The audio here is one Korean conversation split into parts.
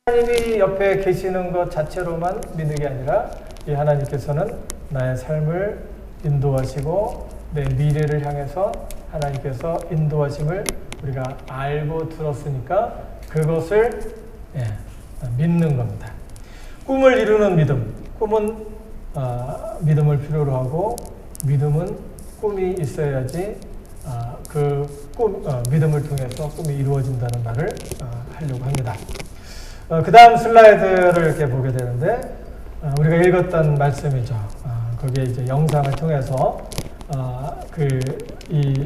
하나님이 옆에 계시는 것 자체로만 믿는 게 아니라 이 하나님께서는 나의 삶을 인도하시고 내 미래를 향해서 하나님께서 인도하심을 우리가 알고 들었으니까 그것을 믿는 겁니다. 꿈을 이루는 믿음. 꿈은 믿음을 필요로 하고 믿음은 꿈이 있어야지 믿음을 통해서 꿈이 이루어진다는 말을 하려고 합니다. 그 다음 슬라이드를 이렇게 보게 되는데, 우리가 읽었던 말씀이죠. 거기에 이제 영상을 통해서, 이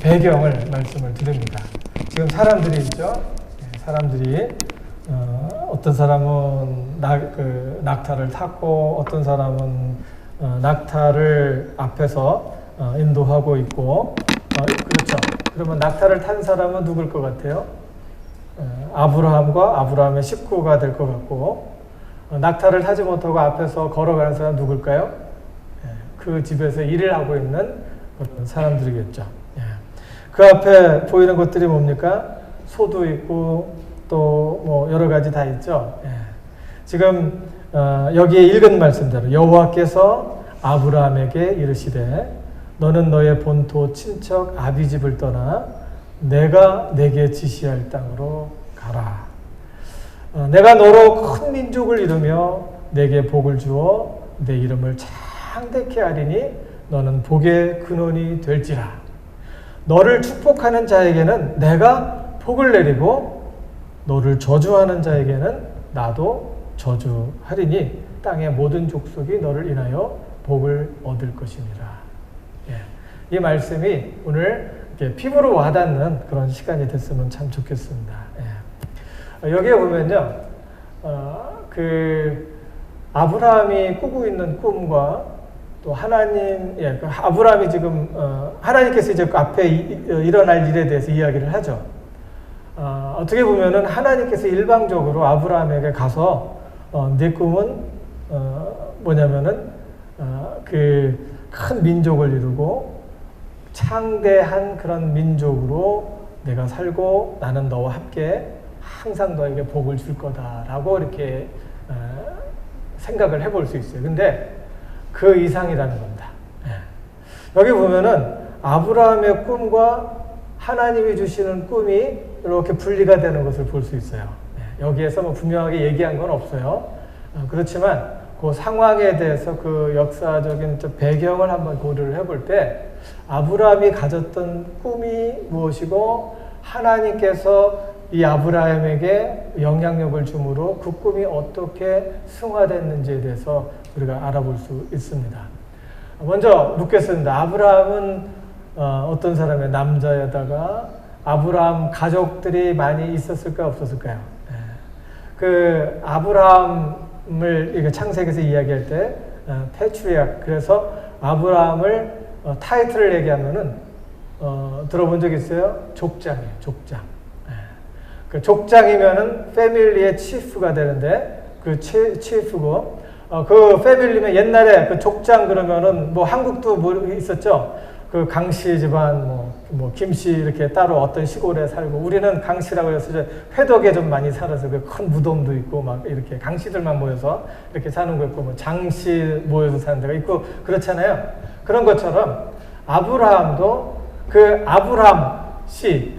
배경을 말씀을 드립니다. 지금 사람들이 있죠. 사람들이, 어떤 사람은 낙타를 탔고, 어떤 사람은 낙타를 앞에서 인도하고 있고, 그렇죠. 그러면 낙타를 탄 사람은 누굴 것 같아요? 아브라함과 아브라함의 식구가 될 것 같고, 낙타를 타지 못하고 앞에서 걸어가는 사람 누굴까요? 그 집에서 일을 하고 있는 그런 사람들이겠죠. 그 앞에 보이는 것들이 뭡니까? 소도 있고 또 뭐 여러 가지 다 있죠. 지금 여기에 읽은 말씀대로 여호와께서 아브라함에게 이르시되 너는 너의 본토 친척 아비집을 떠나 내가 내게 지시할 땅으로 가라. 내가 너로 큰 민족을 이루며 내게 복을 주어 내 이름을 창대케 하리니 너는 복의 근원이 될지라. 너를 축복하는 자에게는 내가 복을 내리고 너를 저주하는 자에게는 나도 저주하리니 땅의 모든 족속이 너를 인하여 복을 얻을 것이니라. 이 말씀이 오늘 피부로 와닿는 그런 시간이 됐으면 참 좋겠습니다. 여기에 보면요, 아브라함이 꾸고 있는 꿈과 또 하나님, 아브라함이 지금, 하나님께서 이제 그 앞에 일어날 일에 대해서 이야기를 하죠. 어떻게 보면은 하나님께서 일방적으로 아브라함에게 가서, 네 꿈은, 뭐냐면은, 큰 민족을 이루고, 창대한 그런 민족으로 내가 살고 나는 너와 함께 항상 너에게 복을 줄 거다라고 이렇게 생각을 해볼 수 있어요. 근데 그 이상이라는 겁니다. 여기 보면은 아브라함의 꿈과 하나님이 주시는 꿈이 이렇게 분리가 되는 것을 볼 수 있어요. 여기에서 뭐 분명하게 얘기한 건 없어요. 그렇지만 그 상황에 대해서 그 역사적인 배경을 한번 고려를 해볼 때 아브라함이 가졌던 꿈이 무엇이고 하나님께서 이 아브라함에게 영향력을 주므로 그 꿈이 어떻게 승화됐는지에 대해서 우리가 알아볼 수 있습니다. 먼저 묻겠습니다. 아브라함은 어떤 사람의 남자에다가 아브라함 가족들이 많이 있었을까요? 없었을까요? 그 아브라함을 창세기에서 이야기할 때 패트리아크, 그래서 아브라함을 타이틀을 얘기하면은 들어본 적 있어요? 족장이에요. 족장. 그 족장이면은 패밀리의 치프가 되는데 그 치프고 그 패밀리면 옛날에 그 족장 그러면은 뭐 한국도 뭐 있었죠. 그 강씨 집안 뭐 김씨 이렇게 따로 어떤 시골에 살고 우리는 강씨라고 해서 이제 회덕에 좀 많이 살아서 그 큰 무덤도 있고 막 이렇게 강씨들만 모여서 이렇게 사는 거 있고 뭐 장씨 모여서 사는 데가 있고 그렇잖아요. 그런 것처럼 아브라함도 그 아브라함 씨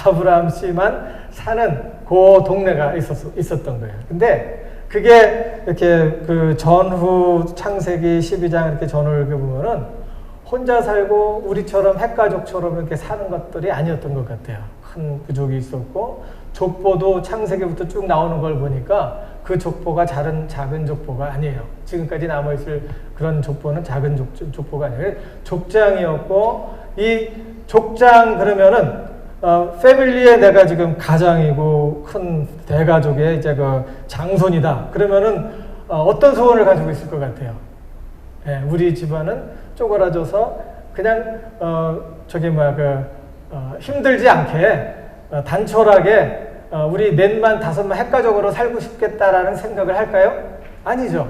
아브라함 씨만 사는 그 동네가 있었던 거예요. 근데 그게 이렇게 그 전후 창세기 12장 이렇게 전후를 보면은 혼자 살고 우리처럼 핵가족처럼 이렇게 사는 것들이 아니었던 것 같아요. 큰 부족이 있었고 족보도 창세기부터 쭉 나오는 걸 보니까 그 족보가 작은 족보가 아니에요. 지금까지 남아있을 그런 족보는 작은 족보가 아니에요. 족장이었고 이 족장 그러면은 패밀리에 내가 지금 가장이고 큰 대가족의 이제 그 장손이다. 그러면은 어떤 소원을 가지고 있을 것 같아요? 우리 집안은 쪼그라져서 그냥 힘들지 않게 단촐하게 우리 넷만 다섯만 핵가족으로 살고 싶겠다라는 생각을 할까요? 아니죠.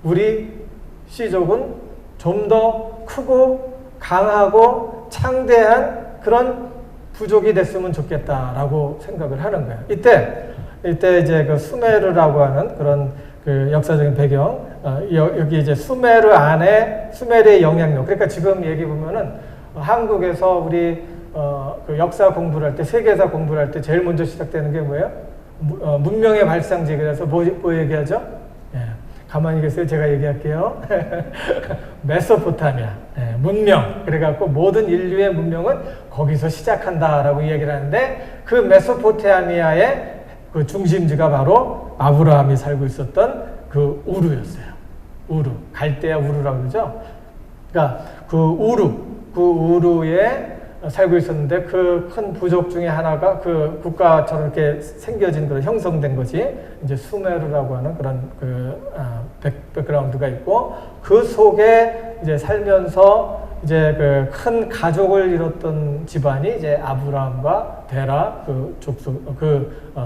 우리 씨족은 좀 더 크고 강하고 창대한 그런 부족이 됐으면 좋겠다라고 생각을 하는 거예요. 이때 이때 이제 그 수메르라고 하는 그런 그 역사적인 배경, 여기 이제 수메르 안에 수메르의 영향력. 그러니까 지금 얘기 보면은 한국에서 우리 그 역사 공부를 할 때, 세계사 공부를 할 때 제일 먼저 시작되는 게 뭐예요? 문명의 발상지. 그래서 뭐 얘기하죠? 예, 가만히 계세요. 제가 얘기할게요. 메소포타미아, 예, 문명. 그래갖고 모든 인류의 문명은 거기서 시작한다라고 이야기를 하는데, 그 메소포타미아의 그 중심지가 바로 아브라함이 살고 있었던 그 우르였어요. 우르, 갈대아 우르라고 그러죠. 그러니까 그 우르에 살고 있었는데, 그 큰 부족 중에 하나가 그 국가처럼 이렇게 생겨진 그런 형성된 것이 이제 수메르라고 하는 그런 그 백그라운드가 있고, 그 속에 이제 살면서 이제 그 큰 가족을 이뤘던 집안이 이제 아브라함과 데라 그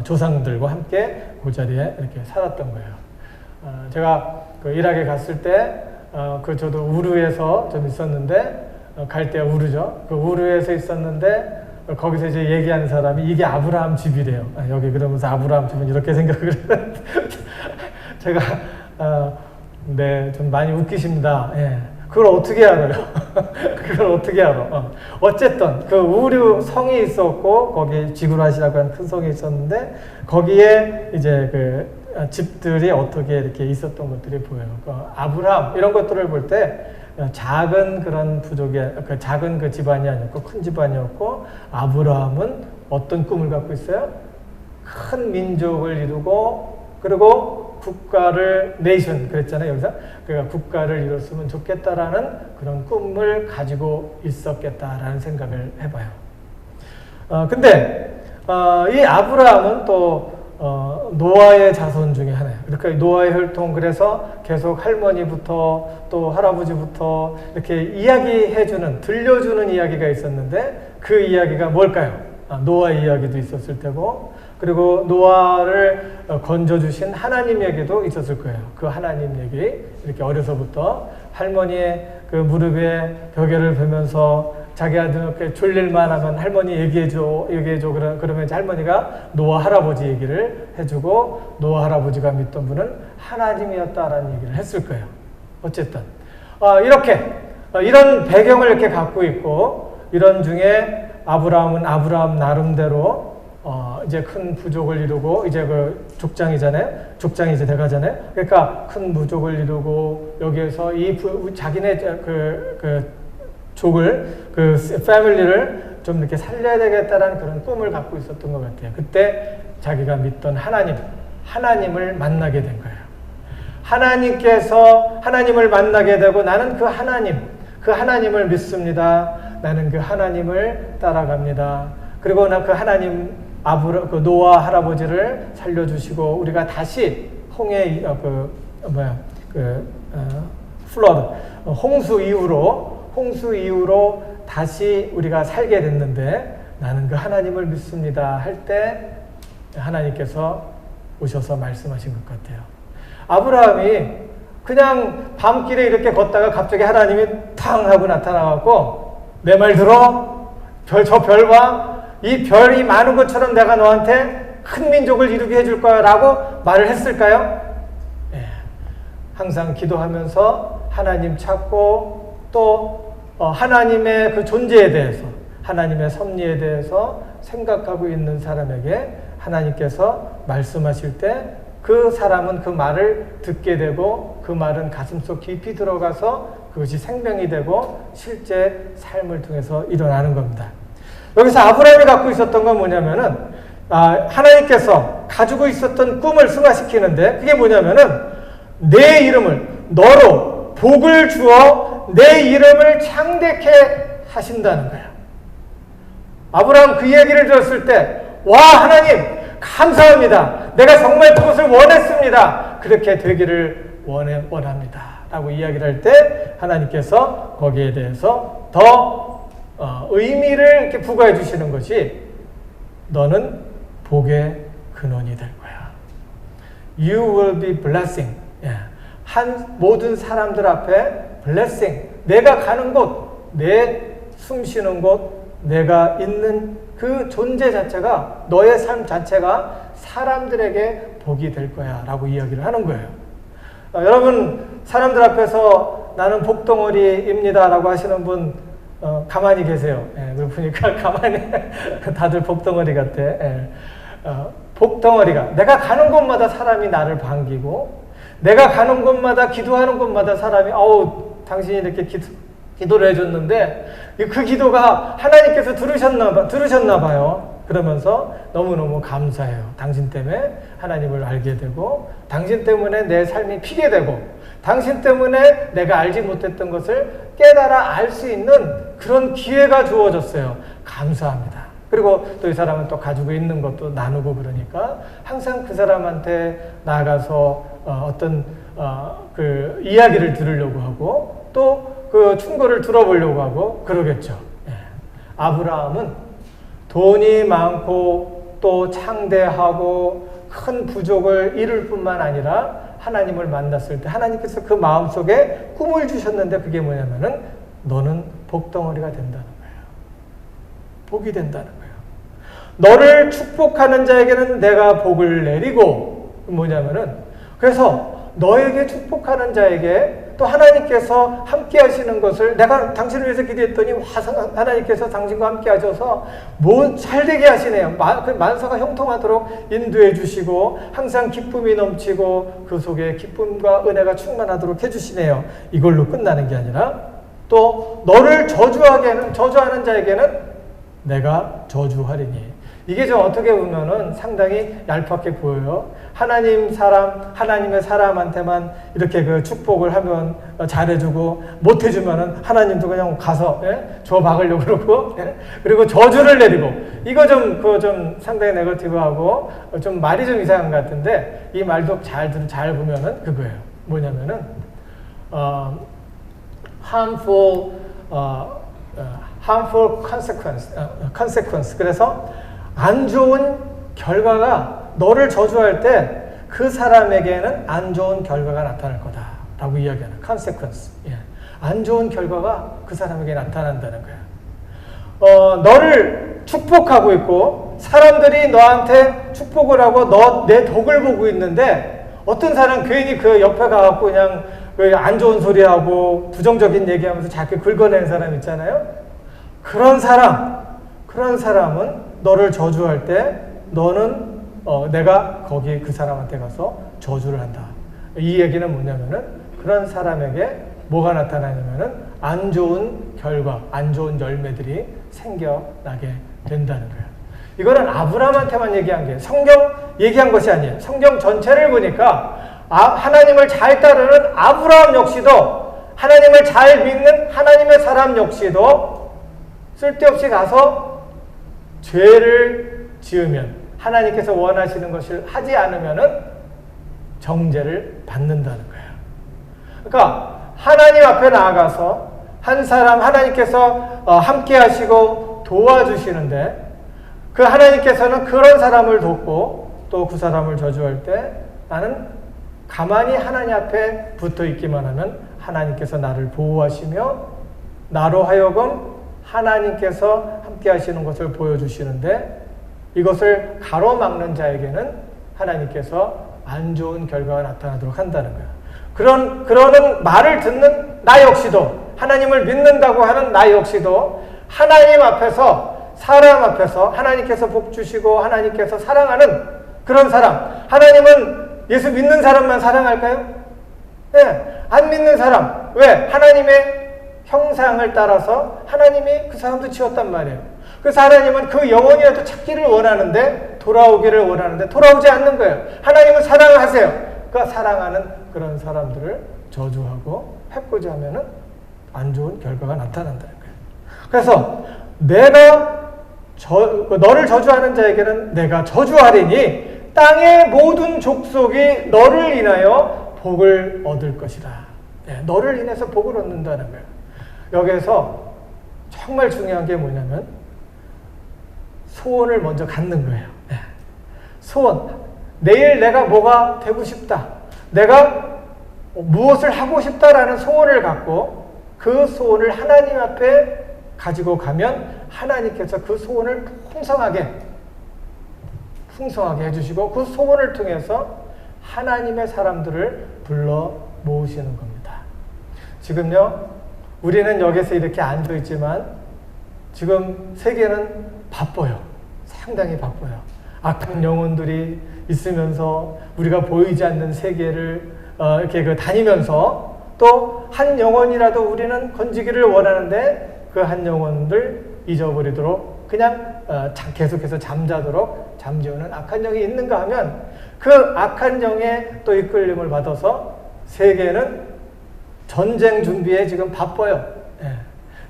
조상들과 함께 그 자리에 이렇게 살았던 거예요. 제가 그 이락에 갔을 때 저도 우르에서 좀 있었는데, 갈대아 우르죠. 그 우르에서 있었는데, 거기서 이제 얘기하는 사람이 이게 아브라함 집이래요. 여기 그러면서 아브라함 집은 이렇게 생각을 했는데, 제가 네, 좀 많이 웃기십니다. 예. 그걸 어떻게 알아요? 그걸 어떻게 알아? 어쨌든 그 우르 성이 있었고, 거기 지구라시라고 하는 큰 성이 있었는데, 거기에 이제 그 집들이 어떻게 이렇게 있었던 것들이 보여요. 아브라함 이런 것들을 볼 때 작은 그런 부족의 작은 그 집안이 아니었고 큰 집안이었고, 아브라함은 어떤 꿈을 갖고 있어요? 큰 민족을 이루고, 그리고 국가를 네이션 그랬잖아요. 여기서 그러니까 국가를 이뤘으면 좋겠다라는 그런 꿈을 가지고 있었겠다라는 생각을 해봐요. 근데 이 아브라함은 또 노아의 자손 중에 하나예요. 그러니까 노아의 혈통, 그래서 계속 할머니부터 또 할아버지부터 이렇게 이야기해주는, 들려주는 이야기가 있었는데, 그 이야기가 뭘까요? 노아 이야기도 있었을 테고, 그리고 노아를 건져주신 하나님 얘기도 있었을 거예요. 그 하나님 얘기, 이렇게 어려서부터 할머니의 그 무릎에 벽에를 베면서 자기 아들 이렇게 졸릴만 하면 할머니 얘기해줘. 그러면 이제 할머니가 노아 할아버지 얘기를 해주고, 노아 할아버지가 믿던 분은 하나님이었다라는 얘기를 했을 거예요. 어쨌든 이런 배경을 이렇게 갖고 있고, 이런 중에 아브라함은 아브라함 나름대로 이제 큰 부족을 이루고, 이제 그 족장이 이제 돼가잖아요. 그러니까 큰 부족을 이루고, 여기에서 자기네 족을, 패밀리를 좀 이렇게 살려야 되겠다라는 그런 꿈을 갖고 있었던 것 같아요. 그때 자기가 믿던 하나님을 만나게 된 거예요. 하나님께서 하나님을 만나게 되고, 나는 그 하나님을 믿습니다. 나는 그 하나님을 따라갑니다. 그리고 나 그 하나님, 그 노아 할아버지를 살려주시고, 우리가 다시 플러드, 홍수 이후로 다시 우리가 살게 됐는데, 나는 그 하나님을 믿습니다 할 때 하나님께서 오셔서 말씀하신 것 같아요. 아브라함이 그냥 밤길에 이렇게 걷다가 갑자기 하나님이 탕 하고 나타나갖고, 내 말 들어? 저 별 봐? 이 별이 많은 것처럼 내가 너한테 큰 민족을 이루게 해줄 거야 라고 말을 했을까요? 예. 항상 기도하면서 하나님 찾고, 또 하나님의 그 존재에 대해서, 하나님의 섭리에 대해서 생각하고 있는 사람에게 하나님께서 말씀하실 때, 그 사람은 그 말을 듣게 되고, 그 말은 가슴속 깊이 들어가서 그것이 생명이 되고 실제 삶을 통해서 일어나는 겁니다. 여기서 아브라함이 갖고 있었던 건 뭐냐면은, 하나님께서 가지고 있었던 꿈을 승화시키는데, 그게 뭐냐면은, 내 이름을, 너로 복을 주어 내 이름을 창대케 하신다는 거예요. 아브라함 그 얘기를 들었을 때, 와, 하나님 감사합니다. 내가 정말 그것을 원했습니다. 그렇게 되기를 원합니다 라고 이야기를 할 때, 하나님께서 거기에 대해서 더 의미를 이렇게 부과해 주시는 것이, 너는 복의 근원이 될 거야. You will be blessing. 모든 사람들 앞에 blessing. 내가 가는 곳, 내 숨쉬는 곳, 내가 있는 그 존재 자체가, 너의 삶 자체가 사람들에게 복이 될 거야 라고 이야기를 하는 거예요. 여러분 사람들 앞에서 나는 복덩어리입니다 라고 하시는 분 가만히 계세요. 그걸 보니까 가만히 다들 복덩어리 같아. 복덩어리가 내가 가는 곳마다 사람이 나를 반기고 내가 가는 곳마다 기도하는 곳마다 사람이 당신이 이렇게 기도를 해줬는데 그 기도가 하나님께서 들으셨나 봐요. 그러면서 너무너무 감사해요. 당신 때문에 하나님을 알게 되고 당신 때문에 내 삶이 피게 되고 당신 때문에 내가 알지 못했던 것을 깨달아 알 수 있는 그런 기회가 주어졌어요. 감사합니다. 그리고 또 이 사람은 또 가지고 있는 것도 나누고 그러니까 항상 그 사람한테 나아가서 어떤 그 이야기를 들으려고 하고 또 그 충고를 들어보려고 하고 그러겠죠. 아브라함은 돈이 많고 또 창대하고 큰 부족을 이룰 뿐만 아니라 하나님을 만났을 때 하나님께서 그 마음속에 꿈을 주셨는데 그게 뭐냐면은 너는 복덩어리가 된다는 거예요. 복이 된다는 거예요. 너를 축복하는 자에게는 내가 복을 내리고 뭐냐면은 그래서 너에게 축복하는 자에게 또 하나님께서 함께 하시는 것을 내가 당신을 위해서 기도했더니 하나님께서 당신과 함께 하셔서 뭐 잘되게 하시네요. 만사가 형통하도록 인도해 주시고 항상 기쁨이 넘치고 그 속에 기쁨과 은혜가 충만하도록 해주시네요. 이걸로 끝나는 게 아니라 또 너를 저주하는 자에게는 내가 저주하리니 이게 좀 어떻게 보면은 상당히 얄팍해 보여요. 하나님의 사람한테만 이렇게 그 축복을 하면 잘해주고 못해주면은 하나님도 그냥 가서 줘 박으려고 그러고 그리고 저주를 내리고 이거 좀 상당히 네거티브하고 좀 말이 좀 이상한 것 같은데 이 말도 잘 보면은 그거예요. 뭐냐면은 harmful consequence. 그래서 안 좋은 결과가 너를 저주할 때 그 사람에게는 안 좋은 결과가 나타날 거다라고 이야기하는 consequence. 안 좋은 결과가 그 사람에게 나타난다는 거야. 너를 축복하고 있고 사람들이 너한테 축복을 하고 내 덕을 보고 있는데 어떤 사람 괜히 그 옆에 가갖고 그냥 안 좋은 소리하고 부정적인 얘기하면서 자꾸 긁어내는 사람 있잖아요. 그런 사람은 너를 저주할 때 너는 내가 거기 그 사람한테 가서 저주를 한다. 이 얘기는 뭐냐면은 그런 사람에게 뭐가 나타나냐면은 안 좋은 결과, 안 좋은 열매들이 생겨나게 된다는 거예요. 이거는 아브라함한테만 얘기한 게 성경 얘기한 것이 아니에요. 성경 전체를 보니까 하나님을 잘 따르는 아브라함 역시도 하나님을 잘 믿는 하나님의 사람 역시도 쓸데없이 가서 죄를 지으면 하나님께서 원하시는 것을 하지 않으면은 정죄를 받는다는 거예요. 그러니까 하나님 앞에 나아가서 한 사람 하나님께서 함께 하시고 도와주시는데 그 하나님께서는 그런 사람을 돕고 또 그 사람을 저주할 때 나는 가만히 하나님 앞에 붙어 있기만 하면 하나님께서 나를 보호하시며 나로 하여금 하나님께서 함께 하시는 것을 보여주시는데 이것을 가로막는 자에게는 하나님께서 안 좋은 결과가 나타나도록 한다는 거야. 그러는 말을 듣는 나 역시도 하나님을 믿는다고 하는 나 역시도 하나님 앞에서 사람 앞에서 하나님께서 복 주시고 하나님께서 사랑하는 그런 사람 하나님은 예수 믿는 사람만 사랑할까요? 네, 안 믿는 사람 왜? 하나님의 형상을 따라서 하나님이 그 사람도 지었단 말이에요. 그래서 하나님은 그 영혼이라도 찾기를 원하는데 돌아오기를 원하는데 돌아오지 않는 거예요. 하나님은 사랑을 하세요. 그러니까 사랑하는 그런 사람들을 저주하고 해코지 하면은 안 좋은 결과가 나타난다는 거예요. 그래서 너를 저주하는 자에게는 내가 저주하리니 땅의 모든 족속이 너를 인하여 복을 얻을 것이다. 너를 인해서 복을 얻는다는 거예요. 여기에서 정말 중요한 게 뭐냐면 소원을 먼저 갖는 거예요. 소원. 내일 내가 뭐가 되고 싶다. 내가 무엇을 하고 싶다라는 소원을 갖고 그 소원을 하나님 앞에 가지고 가면 하나님께서 그 소원을 풍성하게 풍성하게 해주시고 그 소원을 통해서 하나님의 사람들을 불러 모으시는 겁니다. 지금요, 우리는 여기서 이렇게 앉아있지만 지금 세계는 바빠요. 상당히 바빠요. 악한 영혼들이 있으면서 우리가 보이지 않는 세계를 이렇게 다니면서 또 한 영혼이라도 우리는 건지기를 원하는데 그 한 영혼들 잊어버리도록 그냥 계속해서 잠자도록 잠재우는 악한 영이 있는가 하면 그 악한 영의 또 이끌림을 받아서 세계는 전쟁 준비에 지금 바빠요. 예.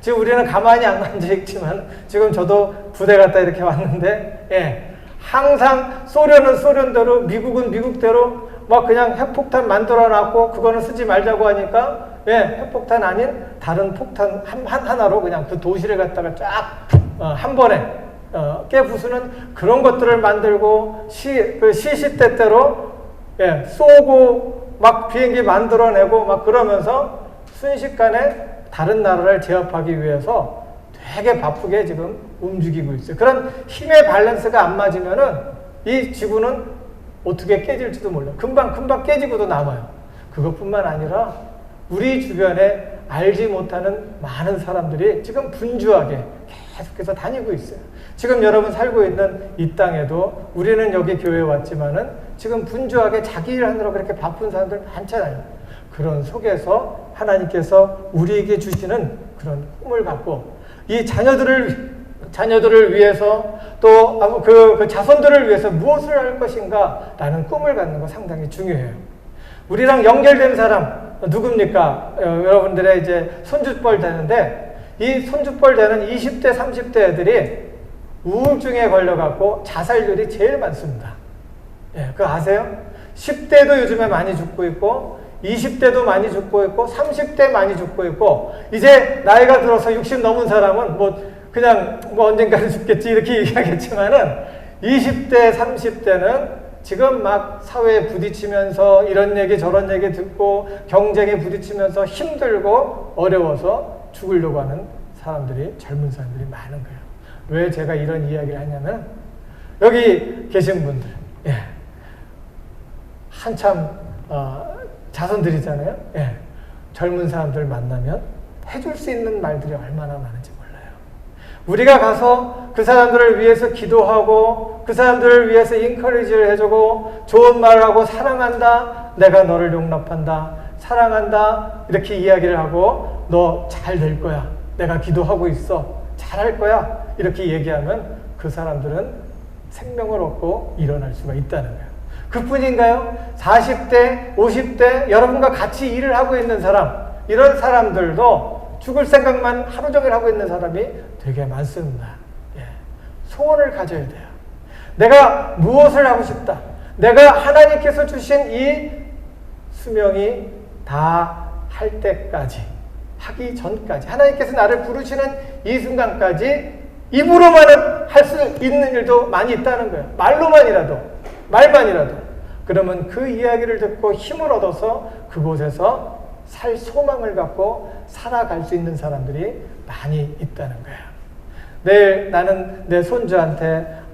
지금 우리는 가만히 안 앉아있지만 지금 저도 부대 갔다 이렇게 왔는데 항상 소련은 소련대로 미국은 미국대로 막 그냥 핵폭탄 만들어 놨고 그거는 쓰지 말자고 하니까 핵폭탄 아닌 다른 폭탄 하나로 그냥 그 도시를 갖다가 쫙 한 번에 깨부수는 그런 것들을 만들고 시시때때로 쏘고 막 비행기 만들어내고 막 그러면서 순식간에 다른 나라를 제압하기 위해서 되게 바쁘게 지금 움직이고 있어요. 그런 힘의 밸런스가 안 맞으면은 이 지구는 어떻게 깨질지도 몰라요. 금방 깨지고도 남아요. 그것뿐만 아니라 우리 주변에 알지 못하는 많은 사람들이 지금 분주하게 계속해서 다니고 있어요. 지금 여러분 살고 있는 이 땅에도 우리는 여기 교회에 왔지만은 지금 분주하게 자기 일 하느라 그렇게 바쁜 사람들 많잖아요. 그런 속에서 하나님께서 우리에게 주시는 그런 꿈을 갖고 이 자녀들을 위해서 또 그 자손들을 위해서 무엇을 할 것인가 라는 꿈을 갖는 거 상당히 중요해요. 우리랑 연결된 사람 누굽니까? 여러분들의 이제 손주뻘 되는데 이 손주뻘 되는 20대 30대 애들이 우울증에 걸려갖고 자살률이 제일 많습니다. 그거 아세요? 10대도 요즘에 많이 죽고 있고 20대도 많이 죽고 있고 30대 많이 죽고 있고 이제 나이가 들어서 60 넘은 사람은 그냥 언젠가는 죽겠지 이렇게 얘기하겠지만은 20대 30대는 지금 막 사회에 부딪히면서 이런 얘기 저런 얘기 듣고 경쟁에 부딪히면서 힘들고 어려워서 죽으려고 하는 사람들이 젊은 사람들이 많은 거예요. 왜 제가 이런 이야기를 하냐면 여기 계신 분들 한참 자손들이잖아요. 젊은 사람들 만나면 해줄 수 있는 말들이 얼마나 많은지 몰라요. 우리가 가서 그 사람들을 위해서 기도하고 그 사람들을 위해서 인커리지를 해주고 좋은 말을 하고 사랑한다, 내가 너를 용납한다, 사랑한다 이렇게 이야기를 하고 너 잘 될 거야, 내가 기도하고 있어, 잘할 거야 이렇게 얘기하면 그 사람들은 생명을 얻고 일어날 수가 있다는 거예요. 그뿐인가요? 40대, 50대 여러분과 같이 일을 하고 있는 사람, 이런 사람들도 죽을 생각만 하루 종일 하고 있는 사람이 되게 많습니다. 소원을 가져야 돼요. 내가 무엇을 하고 싶다. 내가 하나님께서 주신 이 수명이 다 할 때까지, 하기 전까지, 하나님께서 나를 부르시는 이 순간까지 입으로만은 할 수 있는 일도 많이 있다는 거예요. 말만이라도. 그러면 그 이야기를 듣고 힘을 얻어서 그곳에서 살 소망을 갖고 살아갈 수 있는 사람들이 많이 있다는 거예요. 내일 나는 내 손주한테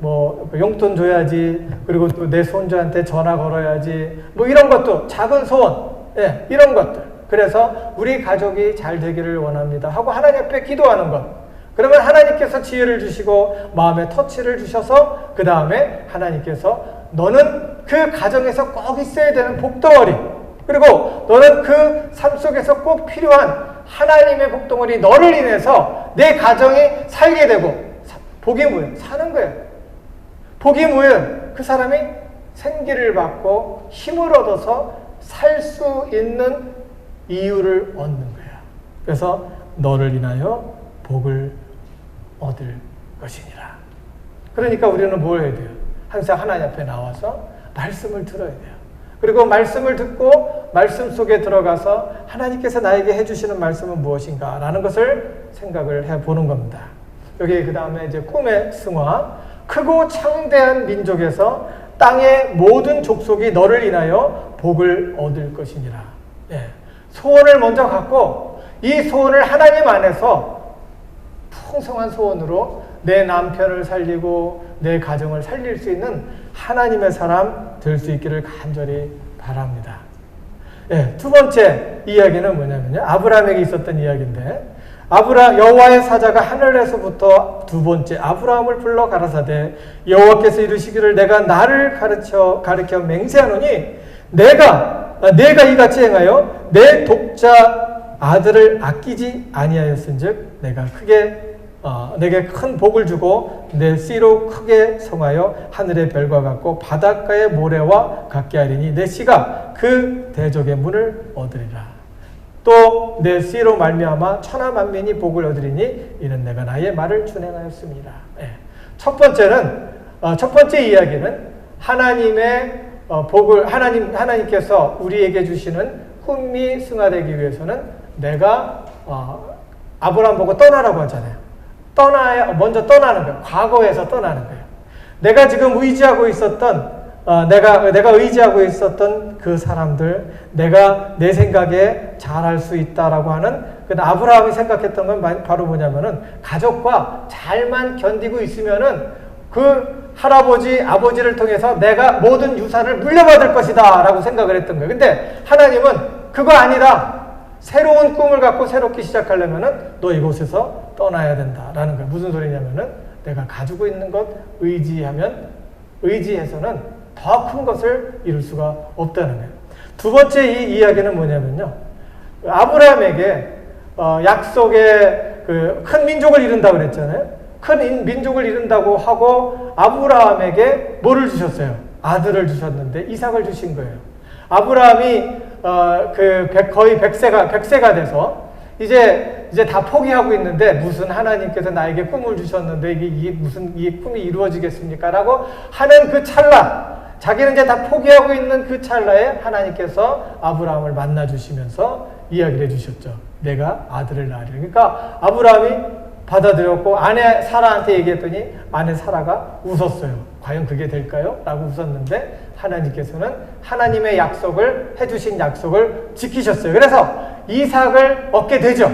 용돈 줘야지, 그리고 또 내 손주한테 전화 걸어야지, 이런 것도 작은 소원, 이런 것들. 그래서 우리 가족이 잘 되기를 원합니다 하고 하나님 앞에 기도하는 것. 그러면 하나님께서 지혜를 주시고 마음에 터치를 주셔서 그 다음에 하나님께서 너는 그 가정에서 꼭 있어야 되는 복덩어리, 그리고 너는 그 삶 속에서 꼭 필요한 하나님의 복덩어리, 너를 인해서 내 가정이 살게 되고, 복이 뭐예요? 사는 거예요. 복이 뭐예요? 그 사람이 생기를 받고 힘을 얻어서 살 수 있는 이유를 얻는 거예요. 그래서 너를 인하여 복을 얻을 것이니라. 그러니까 우리는 뭘 해야 돼요? 항상 하나님 앞에 나와서 말씀을 들어야 돼요. 그리고 말씀을 듣고 말씀 속에 들어가서 하나님께서 나에게 해주시는 말씀은 무엇인가 라는 것을 생각을 해보는 겁니다. 여기 그 다음에 이제 꿈의 승화. 크고 창대한 민족에서 땅의 모든 족속이 너를 인하여 복을 얻을 것이니라. 소원을 먼저 갖고 이 소원을 하나님 안에서 풍성한 소원으로 내 남편을 살리고 내 가정을 살릴 수 있는 하나님의 사람 될 수 있기를 간절히 바랍니다. 예, 두 번째 이야기는 뭐냐면요. 아브라함에게 있었던 이야기인데, 여호와의 사자가 하늘에서부터 두 번째 아브라함을 불러 가라사대, 여호와께서 이르시기를 내가 나를 가르쳐 맹세하노니 내가 이같이 행하여 내 독자 아들을 아끼지 아니하였은즉 내가 내게 큰 복을 주고 내 씨로 크게 성하여 하늘의 별과 같고 바닷가의 모래와 같게 하리니 내 씨가 그 대적의 문을 얻으리라. 또 내 씨로 말미암아 천하 만민이 복을 얻으리니 이는 내가 나의 말을 준행하였습니다. 첫 번째 이야기는 하나님의 복을 하나님께서 우리에게 주시는 꿈이 승화되기 위해서는 내가 아브라함 보고 떠나라고 하잖아요. 먼저 떠나는 거예요. 과거에서 떠나는 거예요. 내가 지금 의지하고 있었던 내가 의지하고 있었던 그 사람들, 내가 내 생각에 잘할 수 있다라고 하는 그 아브라함이 생각했던 건 바로 뭐냐면은 가족과 잘만 견디고 있으면은 그 할아버지, 아버지를 통해서 내가 모든 유산을 물려받을 것이다 라고 생각을 했던 거예요. 근데 하나님은 그거 아니다. 새로운 꿈을 갖고 새롭게 시작하려면은 너 이곳에서 떠나야 된다라는 거예요. 무슨 소리냐면은 내가 가지고 있는 것 의지해서는 더 큰 것을 이룰 수가 없다는 거예요. 두 번째 이 이야기는 뭐냐면요. 아브라함에게 약속의 그 큰 민족을 이룬다고 그랬잖아요. 큰 민족을 이룬다고 하고 아브라함에게 뭐를 주셨어요? 아들을 주셨는데 이삭을 주신 거예요. 아브라함이 거의 100세가 돼서 이제 다 포기하고 있는데 무슨 하나님께서 나에게 꿈을 주셨는데 이게 꿈이 이루어지겠습니까? 라고 하는 그 찰나, 자기는 이제 다 포기하고 있는 그 찰나에 하나님께서 아브라함을 만나 주시면서 이야기를 해주셨죠. 내가 아들을 낳으리라. 그러니까 아브라함이 받아들였고 아내 사라한테 얘기했더니 아내 사라가 웃었어요. 과연 그게 될까요? 라고 웃었는데 하나님께서는 하나님의 해주신 약속을 지키셨어요. 그래서 이삭을 얻게 되죠.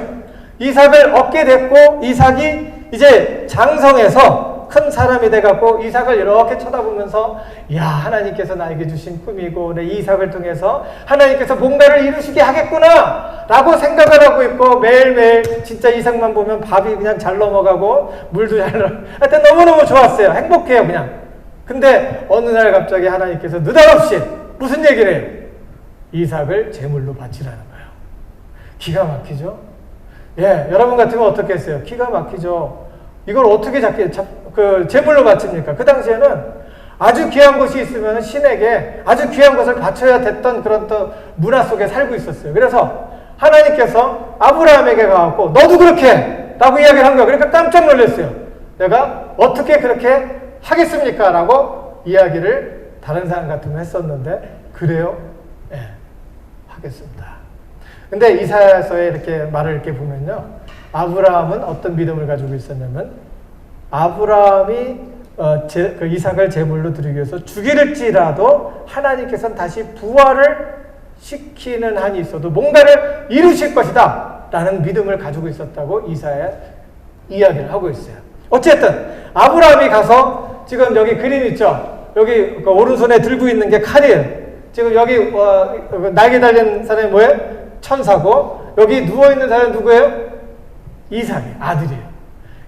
이삭을 얻게 됐고 이삭이 이제 장성해서 큰 사람이 돼갖고 이삭을 이렇게 쳐다보면서 야, 하나님께서 나에게 주신 꿈이고 내 이삭을 통해서 하나님께서 뭔가를 이루시게 하겠구나 라고 생각을 하고 있고 매일매일 진짜 이삭만 보면 밥이 그냥 잘 넘어가고 물도 잘 하여튼 너무너무 좋았어요. 행복해요 그냥. 근데 어느 날 갑자기 하나님께서 느닷없이 무슨 얘기를 해요? 이삭을 제물로 바치라는 거예요. 기가 막히죠? 예, 여러분 같으면 어떻게 했어요? 기가 막히죠? 이걸 어떻게 제물로 바칩니까? 그 당시에는 아주 귀한 것이 있으면 신에게 아주 귀한 것을 바쳐야 됐던 그런 또 문화 속에 살고 있었어요. 그래서 하나님께서 아브라함에게 가갖고 너도 그렇게 해! 라고 이야기를 한 거예요. 그러니까 깜짝 놀랐어요. 내가 어떻게 그렇게 하겠습니까? 라고 이야기를 다른 사람 같으면 했었는데 그래요? 예, 하겠습니다. 근데 이사야서에 이렇게 말을 이렇게 보면요. 아브라함은 어떤 믿음을 가지고 있었냐면 아브라함이 그 이삭을 제물로 드리기 위해서 죽일지라도 하나님께서는 다시 부활을 시키는 한이 있어도 뭔가를 이루실 것이다 라는 믿음을 가지고 있었다고 이사야 이야기를 하고 있어요. 어쨌든 아브라함이 가서 지금 여기 그림 있죠? 여기 그 오른손에 들고 있는 게 칼이에요. 지금 여기 날개 달린 사람이 뭐예요? 천사고 여기 누워있는 사람이 누구예요? 이삭이 아들이에요.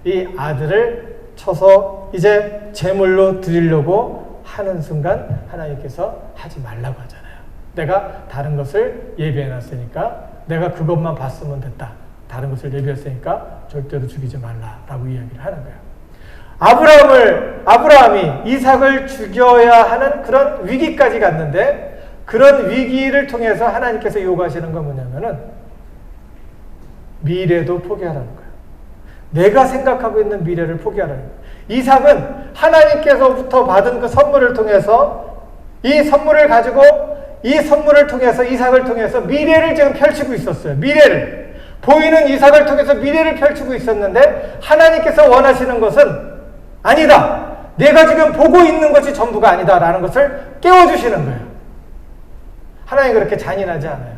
이 아들을 쳐서 이제 제물로 드리려고 하는 순간 하나님께서 하지 말라고 하잖아요. 내가 다른 것을 예비해놨으니까 내가 그것만 봤으면 됐다. 다른 것을 예비했으니까 절대로 죽이지 말라라고 이야기를 하는 거예요. 아브라함이 이삭을 죽여야 하는 그런 위기까지 갔는데 그런 위기를 통해서 하나님께서 요구하시는 건 뭐냐면은 미래도 포기하라는 거예요. 내가 생각하고 있는 미래를 포기하라는 거예요. 이삭은 하나님께서부터 받은 그 선물을 통해서 이 선물을 가지고 이 선물을 통해서 이삭을 통해서 미래를 지금 펼치고 있었어요. 미래를. 보이는 이삭을 통해서 미래를 펼치고 있었는데 하나님께서 원하시는 것은 아니다. 내가 지금 보고 있는 것이 전부가 아니다. 라는 것을 깨워주시는 거예요. 하나님 그렇게 잔인하지 않아요.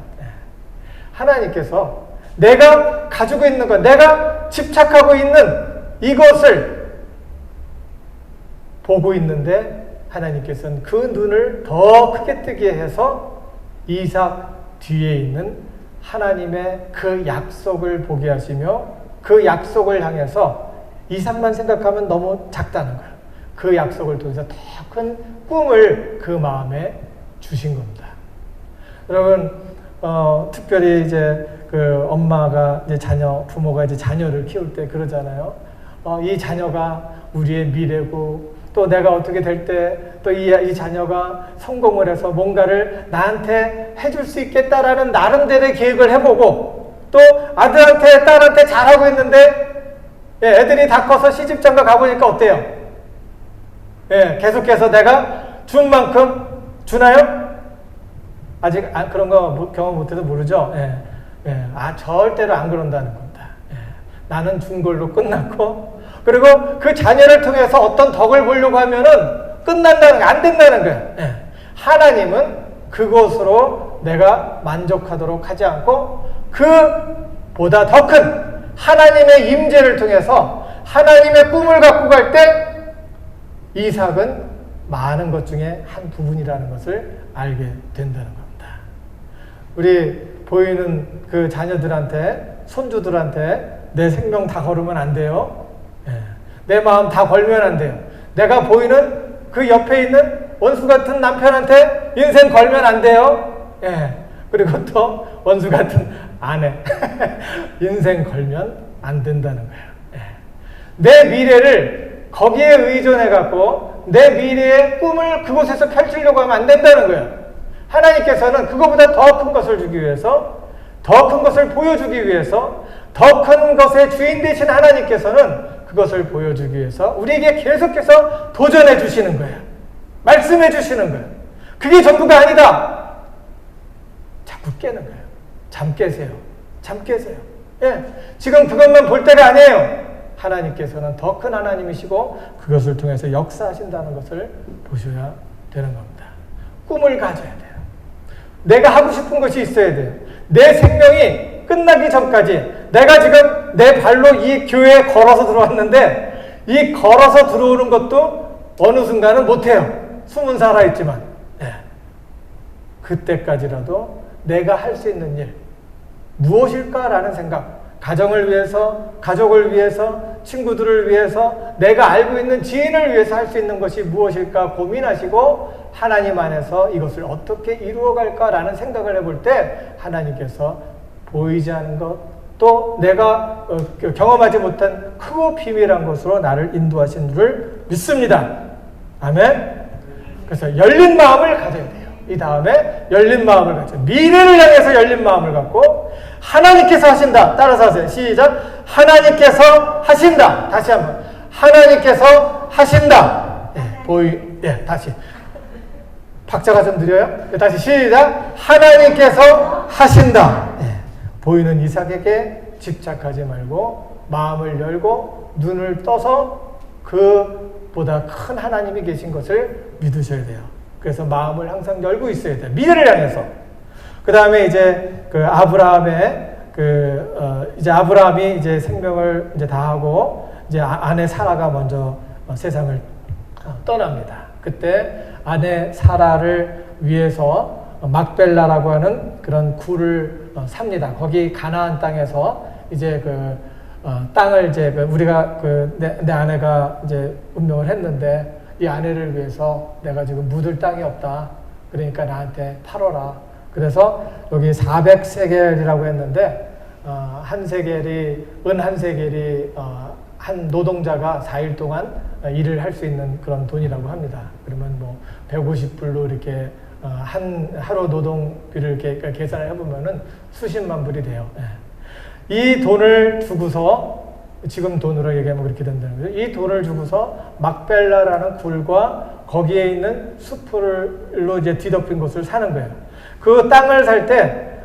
하나님께서 내가 가지고 있는 것, 내가 집착하고 있는 이것을 보고 있는데 하나님께서는 그 눈을 더 크게 뜨게 해서 이삭 뒤에 있는 하나님의 그 약속을 보게 하시며 그 약속을 향해서 이삭만 생각하면 너무 작다는 거예요. 그 약속을 통해서 더 큰 꿈을 그 마음에 주신 겁니다. 여러분, 특별히 이제 그 엄마가 이제 부모가 이제 자녀를 키울 때 그러잖아요. 이 자녀가 우리의 미래고 또 내가 어떻게 될 때 또 이 자녀가 성공을 해서 뭔가를 나한테 해줄 수 있겠다라는 나름대로의 계획을 해보고 또 아들한테 딸한테 잘하고 있는데 애들이 다 커서 시집장가 가보니까 어때요? 계속해서 내가 준 만큼 주나요? 아직 그런 거 경험 못해서 모르죠? 절대로 안 그런다는 겁니다. 나는 준 걸로 끝났고 그리고 그 자녀를 통해서 어떤 덕을 보려고 하면은 안 된다는 거예요. 하나님은 그것으로 내가 만족하도록 하지 않고 그보다 더 큰 하나님의 임재를 통해서 하나님의 꿈을 갖고 갈 때 이삭은 많은 것 중에 한 부분이라는 것을 알게 된다는 겁니다. 우리 보이는 그 자녀들한테, 손주들한테 내 생명 다 걸으면 안 돼요. 내 마음 다 걸면 안 돼요. 내가 보이는 그 옆에 있는 원수 같은 남편한테 인생 걸면 안 돼요. 그리고 또 원수 같은 아내 인생 걸면 안 된다는 거예요. 내 미래를 거기에 의존해갖고 내 미래의 꿈을 그곳에서 펼치려고 하면 안 된다는 거예요. 하나님께서는 그거보다 더 큰 것을 주기 위해서, 더 큰 것을 보여주기 위해서, 더 큰 것의 주인 되신 하나님께서는 그것을 보여주기 위해서 우리에게 계속해서 도전해 주시는 거예요. 말씀해 주시는 거예요. 그게 전부가 아니다. 자꾸 깨는 거예요. 잠 깨세요. 잠 깨세요. 지금 그것만 볼 때가 아니에요. 하나님께서는 더 큰 하나님이시고 그것을 통해서 역사하신다는 것을 보셔야 되는 겁니다. 꿈을 가져야 돼요. 내가 하고 싶은 것이 있어야 돼요. 내 생명이 끝나기 전까지 내가 지금 내 발로 이 교회에 걸어서 들어왔는데 이 걸어서 들어오는 것도 어느 순간은 못해요. 숨은 살아있지만 그때까지라도 내가 할 수 있는 일 무엇일까라는 생각, 가정을 위해서, 가족을 위해서, 친구들을 위해서, 내가 알고 있는 지인을 위해서 할 수 있는 것이 무엇일까 고민하시고 하나님 안에서 이것을 어떻게 이루어갈까라는 생각을 해볼 때 하나님께서 보이지 않는 것, 또 내가 경험하지 못한 크고 비밀한 것으로 나를 인도하신 줄을 믿습니다. 아멘. 그래서 열린 마음을 가져야 돼요. 이 다음에 열린 마음을 가져. 미래를 향해서 열린 마음을 갖고 하나님께서 하신다. 따라서 하세요. 시작. 하나님께서 하신다. 다시 한번. 하나님께서 하신다. 다시. 박자가 좀 느려요? 다시 시작. 하나님께서 하신다. 보이는 이삭에게 집착하지 말고 마음을 열고 눈을 떠서 그보다 큰 하나님이 계신 것을 믿으셔야 돼요. 그래서 마음을 항상 열고 있어야 돼요. 미래를 향해서. 그 다음에 이제 그 아브라함의 이제 아브라함이 이제 생명을 이제 다하고 이제 아내 사라가 먼저 세상을 떠납니다. 그때 아내 사라를 위해서 막벨라라고 하는 그런 굴을 삽니다. 거기 가나안 땅에서 이제 땅을 이제 우리가 내 아내가 이제 운명을 했는데 이 아내를 위해서 내가 지금 묻을 땅이 없다. 그러니까 나한테 팔어라. 그래서 여기 400세겔이라고 했는데 한 세겔이 한 세겔이 한 노동자가 4일 동안 일을 할 수 있는 그런 돈이라고 합니다. 그러면 뭐 150불로 이렇게 하루 노동비를 이렇게 계산을 해보면은 수십만 불이 돼요. 이 돈을 주고서 지금 돈으로 얘기하면 그렇게 된다는 거죠. 이 돈을 주고서 막벨라라는 굴과 거기에 있는 숲으로 이제 뒤덮인 곳을 사는 거예요. 그 땅을 살 때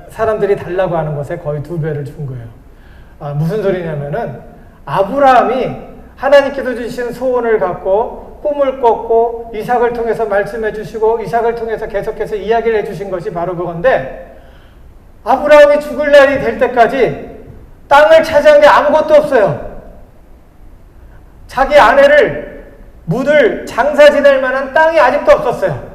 사람들이 달라고 하는 것에 거의 2배를 준 거예요. 무슨 소리냐면은 아브라함이 하나님께서 주신 소원을 갖고 꿈을 꿨고 이삭을 통해서 말씀해 주시고 이삭을 통해서 계속해서 이야기를 해 주신 것이 바로 그건데 아브라함이 죽을 날이 될 때까지 땅을 차지한 게 아무것도 없어요. 자기 아내를 묻을 장사 지낼 만한 땅이 아직도 없었어요.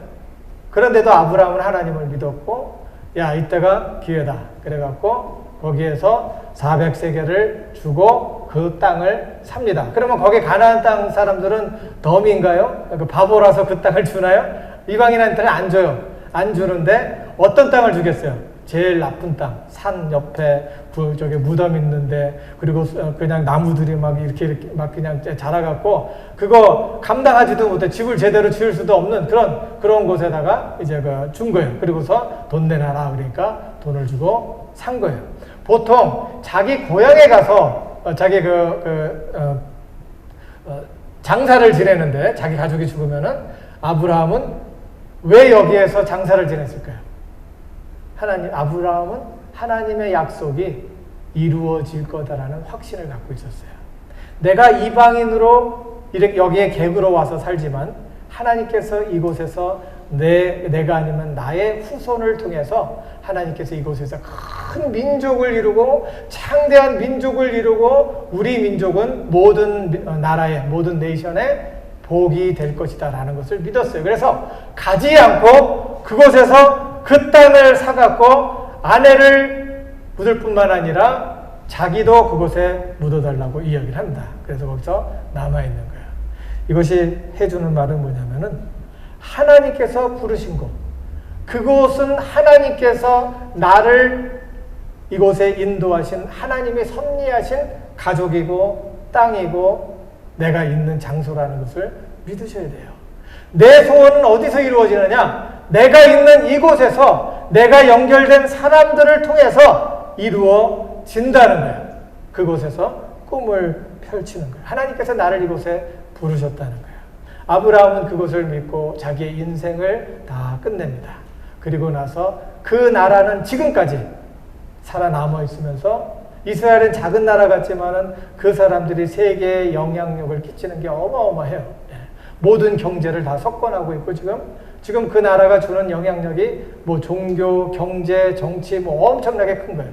그런데도 아브라함은 하나님을 믿었고, 야, 이때가 기회다. 그래갖고 거기에서 400세겔을 주고 그 땅을 삽니다. 그러면 거기 가나안 땅 사람들은 덤인가요? 그 바보라서 그 땅을 주나요? 이방인한테는 안 줘요. 안 주는데 어떤 땅을 주겠어요? 제일 나쁜 땅, 산 옆에 저기 무덤 있는데, 그리고 그냥 나무들이 막 이렇게 막 그냥 자라갖고 그거 감당하지도 못해, 집을 제대로 지을 수도 없는 그런 곳에다가 이제 준 거예요. 그리고서 돈 내놔라 그러니까 돈을 주고 산 거예요. 보통 자기 고향에 가서 자기 장사를 지내는데, 자기 가족이 죽으면은 아브라함은 왜 여기에서 장사를 지냈을까요? 아브라함은 하나님의 약속이 이루어질 거다라는 확신을 갖고 있었어요. 내가 이방인으로 이렇게 여기에 객으로 와서 살지만 하나님께서 이곳에서 내가 아니면 나의 후손을 통해서 하나님께서 이곳에서 큰 민족을 이루고 창대한 민족을 이루고 우리 민족은 모든 나라의 모든 네이션의 복이 될 것이다 라는 것을 믿었어요. 그래서 가지 않고 그곳에서 그 땅을 사갖고 아내를 묻을 뿐만 아니라 자기도 그곳에 묻어달라고 이야기를 합니다. 그래서 거기서 남아있는 거예요. 이것이 해주는 말은 뭐냐면은 하나님께서 부르신 곳, 그곳은 하나님께서 나를 이곳에 인도하신 하나님의 섭리하신 가족이고 땅이고 내가 있는 장소라는 것을 믿으셔야 돼요. 내 소원은 어디서 이루어지느냐? 내가 있는 이곳에서 내가 연결된 사람들을 통해서 이루어진다는 거예요. 그곳에서 꿈을 펼치는 거예요. 하나님께서 나를 이곳에 부르셨다는 거예요. 아브라함은 그것을 믿고 자기의 인생을 다 끝냅니다. 그리고 나서 그 나라는 지금까지 살아남아 있으면서, 이스라엘은 작은 나라 같지만은 그 사람들이 세계에 영향력을 끼치는 게 어마어마해요. 모든 경제를 다 석권하고 있고, 지금 그 나라가 주는 영향력이 뭐 종교, 경제, 정치 뭐 엄청나게 큰 거예요.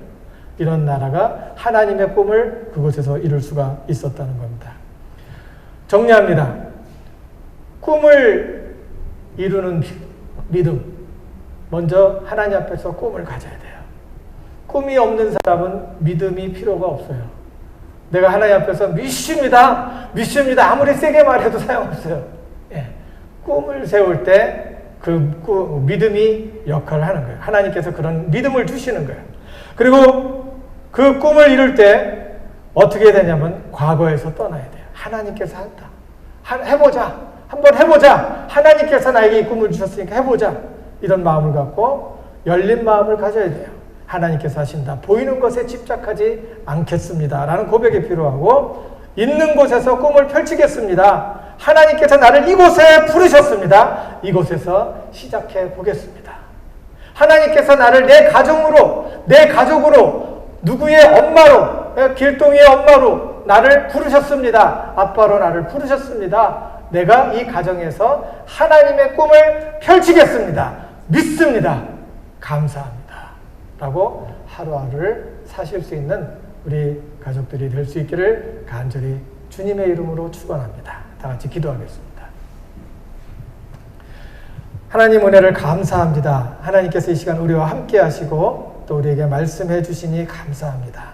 이런 나라가 하나님의 꿈을 그곳에서 이룰 수가 있었다는 겁니다. 정리합니다. 꿈을 이루는 믿음. 먼저 하나님 앞에서 꿈을 가져야 돼요. 꿈이 없는 사람은 믿음이 필요가 없어요. 내가 하나님 앞에서 믿습니다. 아무리 세게 말해도 소용없어요. 예. 꿈을 세울 때 그 믿음이 역할을 하는 거예요. 하나님께서 그런 믿음을 주시는 거예요. 그리고 그 꿈을 이룰 때 어떻게 되냐면 과거에서 떠나야 돼요. 하나님께서 한다. 해보자. 한번 해보자. 하나님께서 나에게 이 꿈을 주셨으니까 해보자. 이런 마음을 갖고 열린 마음을 가져야 돼요. 하나님께서 하신다. 보이는 것에 집착하지 않겠습니다. 라는 고백이 필요하고, 있는 곳에서 꿈을 펼치겠습니다. 하나님께서 나를 이곳에 부르셨습니다. 이곳에서 시작해 보겠습니다. 하나님께서 나를 내 가족으로, 누구의 엄마로, 길동이의 엄마로 나를 부르셨습니다. 아빠로 나를 부르셨습니다. 내가 이 가정에서 하나님의 꿈을 펼치겠습니다. 믿습니다. 감사합니다. 라고 하루하루를 사실 수 있는 우리 가족들이 될 수 있기를 간절히 주님의 이름으로 축원합니다. 다 같이 기도하겠습니다. 하나님 은혜를 감사합니다. 하나님께서 이 시간 우리와 함께 하시고 또 우리에게 말씀해 주시니 감사합니다.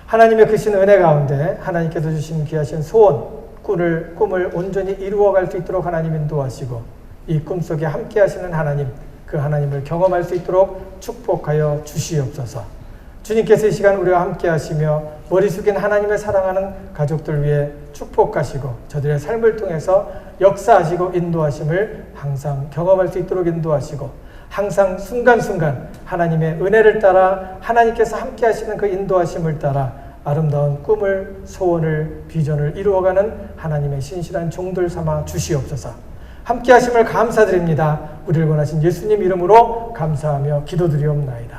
하나님의 크신 은혜 가운데 하나님께서 주신 귀하신 소원, 꿈을 온전히 이루어갈 수 있도록 하나님 인도하시고, 이 꿈속에 함께 하시는 하나님, 그 하나님을 경험할 수 있도록 축복하여 주시옵소서. 주님께서 이 시간 우리와 함께 하시며 머리 숙인 하나님을 사랑하는 가족들 위해 축복하시고 저들의 삶을 통해서 역사하시고 인도하심을 항상 경험할 수 있도록 인도하시고, 항상 순간순간 하나님의 은혜를 따라 하나님께서 함께 하시는 그 인도하심을 따라 아름다운 꿈을, 소원을, 비전을 이루어가는 하나님의 신실한 종들 삼아 주시옵소서. 함께 하심을 감사드립니다. 우리를 원하신 예수님 이름으로 감사하며 기도드리옵나이다.